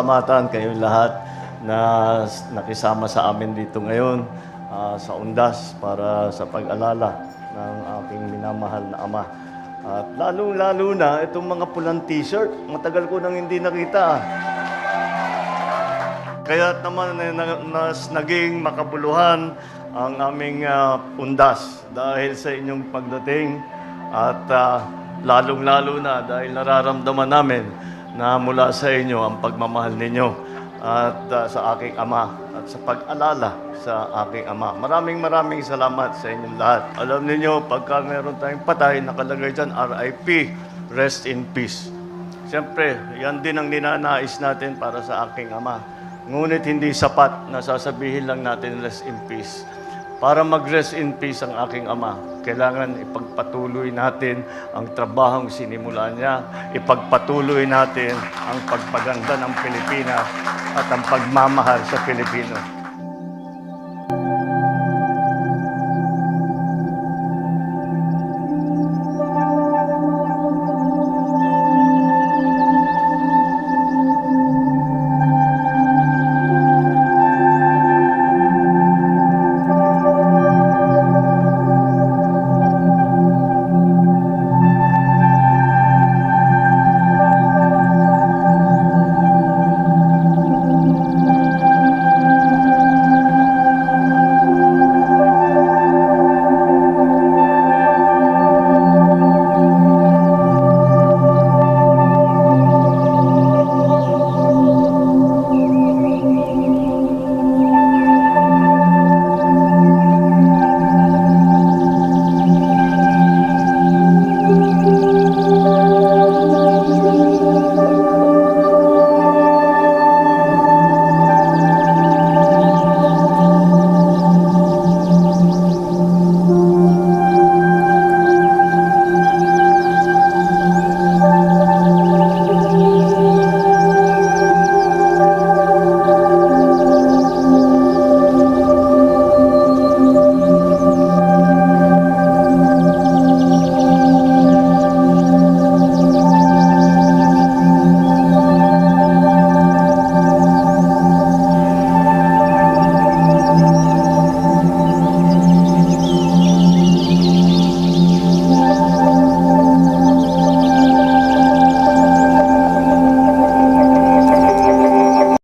pasalamatan kayong lahat na nakisama sa amin dito ngayon sa Undas para sa pag-alala ng aking minamahal na ama. At lalong-lalo na itong mga pulang t-shirt, matagal ko nang hindi nakita. Kaya naman naging makabuluhan ang aming Undas dahil sa inyong pagdating at lalong-lalo na dahil nararamdaman namin na mula sa inyo ang pagmamahal ninyo at sa aking ama at sa pag-alala sa aking ama. Maraming salamat sa inyong lahat. Alam niyo, pagka meron tayong patay, nakalagay dyan, RIP, rest in peace. Siyempre, yan din ang ninanais natin para sa aking ama. Ngunit hindi sapat na sasabihin lang natin rest in peace. Para mag-rest in peace ang aking ama, kailangan ipagpatuloy natin ang trabahong sinimulan niya, ipagpatuloy natin ang pagpaganda ng Pilipinas at ang pagmamahal sa Pilipino.